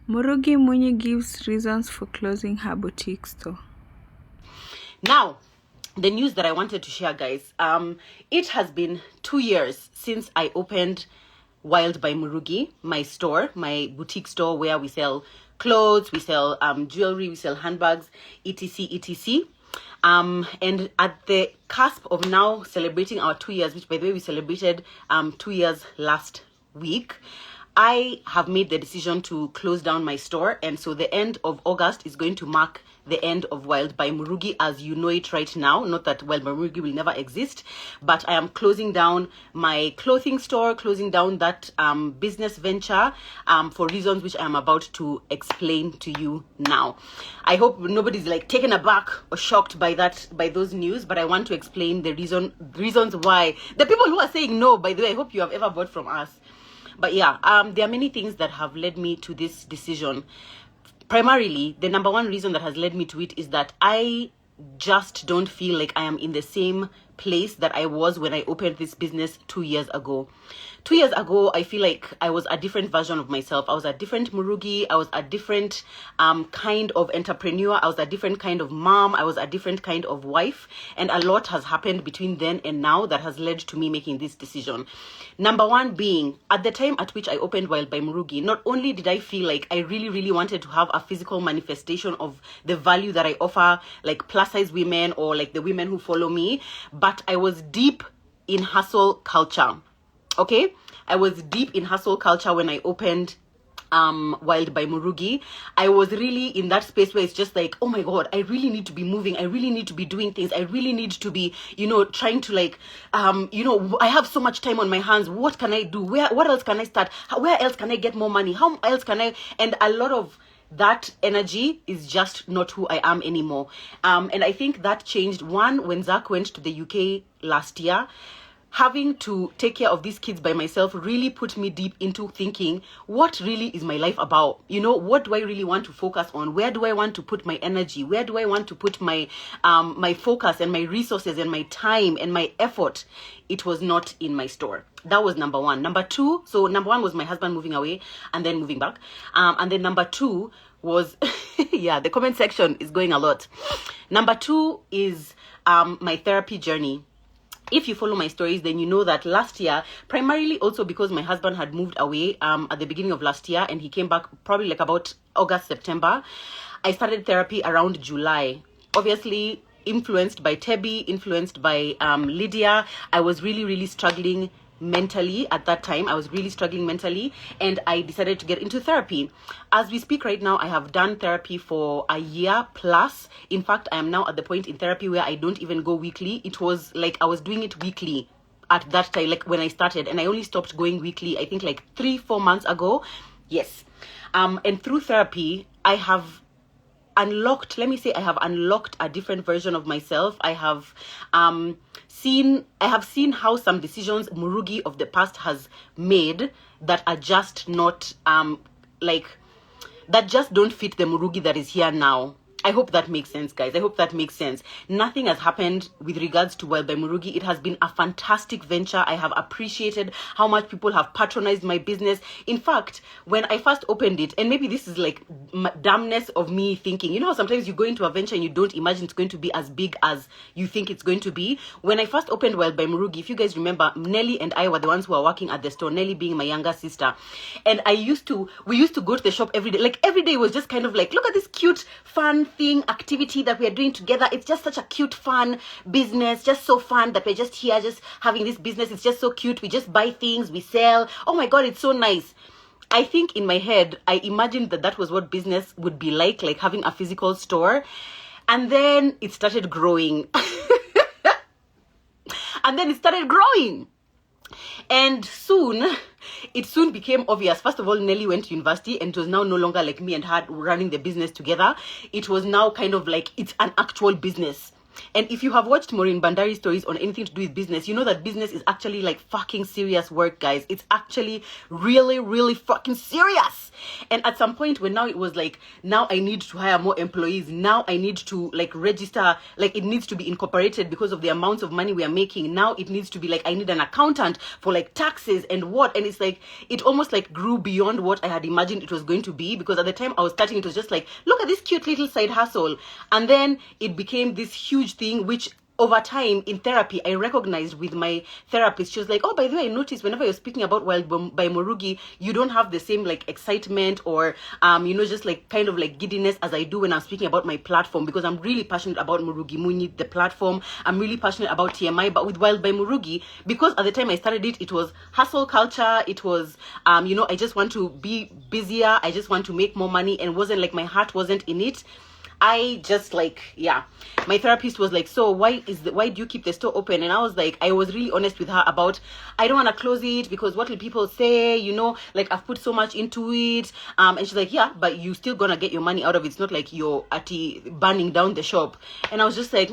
Murugi Munyi gives reasons for closing her boutique store. Now, the news that I wanted to share, guys. It has been 2 years since I opened Wild by Murugi, my store, my boutique store where we sell clothes, we sell jewelry, we sell handbags, etc, etc. And at the cusp of now celebrating our 2 years, which by the way we celebrated 2 years last week, I have made the decision to close down my store, and so the end of August is going to mark the end of Wild by Murugi as you know it right now. Not that Wild by Murugi will never exist, but I am closing down my clothing store, closing down that business venture for reasons which I am about to explain to you now. I hope nobody's like taken aback or shocked by those news, but I want to explain the reasons why. The people who are saying no, by the way, I hope you have ever bought from us. But yeah, there are many things that have led me to this decision. Primarily, the number one reason that has led me to it is that I just don't feel like I am in the same place that I was when I opened this business 2 years ago. 2 years ago, I feel like I was a different version of myself. I was a different Murugi. I was a different kind of entrepreneur. I was a different kind of mom. I was a different kind of wife. And a lot has happened between then and now that has led to me making this decision. Number one being, at the time at which I opened Wild by Murugi, not only did I feel like I really, really wanted to have a physical manifestation of the value that I offer, like plus size women or like the women who follow me, but I was deep in hustle culture. Okay, I was deep in hustle culture when I opened Wild by Murugi. I was really in that space where it's just like, oh my god, I really need to be moving, I really need to be doing things, I really need to be, trying to like I have so much time on my hands. What can I do? What else can I start? Where else can I get more money? How else can I? And a lot of that energy is just not who I am anymore. And I think that changed when Zach went to the UK last year. Having to take care of these kids by myself really put me deep into thinking, what really is my life about? What do I really want to focus on? Where do I want to put my energy? Where do I want to put my my focus and my resources and my time and my effort? It was not in my store. That was number one. Number two, so number one was my husband moving away and then moving back. And then number two was, yeah, the comment section is going a lot. Number two is my therapy journey. If you follow my stories, then you know that last year, primarily also because my husband had moved away at the beginning of last year and he came back probably like about August, September, I started therapy around July. Obviously, influenced by Tebby, influenced by Lydia. I was really, really struggling mentally at that time. I was really struggling mentally and I decided to get into therapy. As we speak right now, I have done therapy for a year plus. In fact, I am now at the point in therapy where I don't even go weekly. It was like I was doing it weekly at that time, like when I started, and I only stopped going weekly, I think like 3-4 months ago. Yes. And through therapy, I have unlocked a different version of myself. I have seen how some decisions Murugi of the past has made that are just not that just don't fit the Murugi that is here now. I hope that makes sense, guys. I hope that makes sense. Nothing has happened with regards to Wild by Murugi. It has been a fantastic venture. I have appreciated how much people have patronized my business. In fact, when I first opened it, and maybe this is like dumbness of me thinking, how sometimes you go into a venture and you don't imagine it's going to be as big as you think it's going to be. When I first opened Wild by Murugi, if you guys remember, Nelly and I were the ones who were working at the store, Nelly being my younger sister. And we used to go to the shop every day. Like every day was just kind of like, look at this cute, fun activity that we are doing together. It's just such a cute, fun business, just so fun that we're just here, just having this business. It's just so cute. We just buy things, we sell. Oh my god, it's so nice. I think in my head, I imagined that was what business would be like having a physical store. And then it started growing. And it soon became obvious. First of all, Nelly went to university and it was now no longer like me and her running the business together. It was now kind of like it's an actual business. And if you have watched Maureen Bandari stories on anything to do with business, you know that business is actually like fucking serious work, guys. It's actually really, really fucking serious. And at some point when now it was like, now I need to hire more employees. Now I need to like register, like it needs to be incorporated because of the amounts of money we are making. Now it needs to be like, I need an accountant for like taxes and what. And it's like, it almost like grew beyond what I had imagined it was going to be, because at the time I was starting, it was just like, look at this cute little side hustle. And then it became this huge thing, which over time in therapy I recognized with my therapist. She was like, oh, by the way, I noticed whenever you're speaking about Wild by Murugi, you don't have the same like excitement or just like kind of like giddiness as I do when I'm speaking about my platform, because I'm really passionate about Murugi Munyi, the platform. I'm really passionate about TMI. But with Wild by Murugi, because at the time I started it, it was hustle culture. It was I just want to be busier, I just want to make more money, and wasn't like my heart wasn't in it. I just like, yeah, my therapist was like, so why do you keep the store open? And I was like, I was really honest with her about, I don't want to close it because what will people say, like I've put so much into it. And she's like, yeah, but you still gonna get your money out of it. It's not like you're burning down the shop. And I was just like,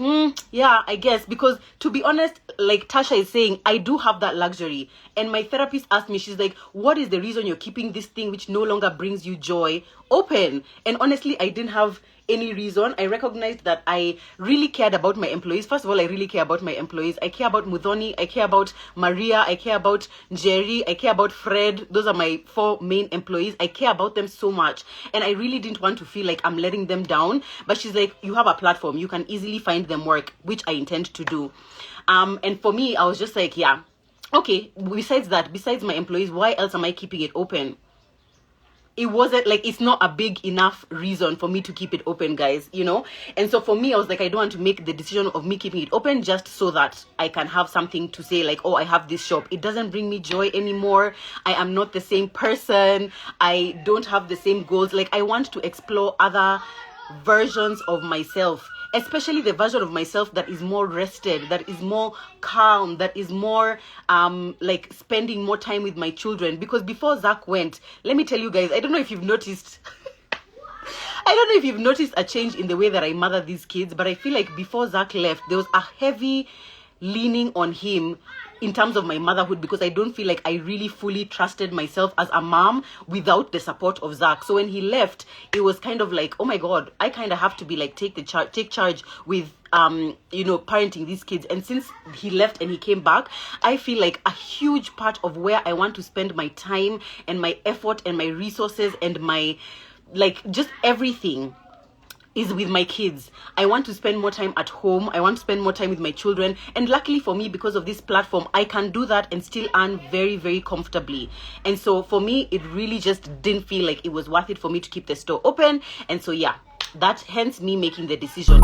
yeah, I guess, because to be honest, like Tasha is saying, I do have that luxury. And my therapist asked me, she's like, what is the reason you're keeping this thing which no longer brings you joy open? And honestly, I didn't have any reason. I recognized that I really cared about my employees. First of all, I really care about my employees. I care about Mudhoni, I care about Maria, I care about Jerry, I care about Fred. Those are my 4 main employees. I care about them so much, and I really didn't want to feel like I'm letting them down. But she's like, you have a platform, you can easily find them work, which I intend to do. And for me, I was just like, yeah, okay, besides my employees, why else am I keeping it open? It wasn't like, it's not a big enough reason for me to keep it open, guys, And so for me, I was like, I don't want to make the decision of me keeping it open just so that I can have something to say like, oh, I have this shop. It doesn't bring me joy anymore. I am not the same person. I don't have the same goals. Like, I want to explore other versions of myself, especially the version of myself that is more rested, that is more calm, that is more like spending more time with my children. Because before Zach went, let me tell you guys, I don't know if you've noticed a change in the way that I mother these kids, but I feel like before Zach left, there was a heavy leaning on him in terms of my motherhood, because I don't feel like I really fully trusted myself as a mom without the support of Zach. So when he left, it was kind of like, oh my God, I kind of have to be like, take charge with parenting these kids. And since he left and he came back, I feel like a huge part of where I want to spend my time and my effort and my resources and my just everything is with my kids. I want to spend more time at home. I want to spend more time with my children. And luckily for me, because of this platform, I can do that and still earn very, very comfortably. And so for me, it really just didn't feel like it was worth it for me to keep the store open. And so, yeah, that hence me making the decision.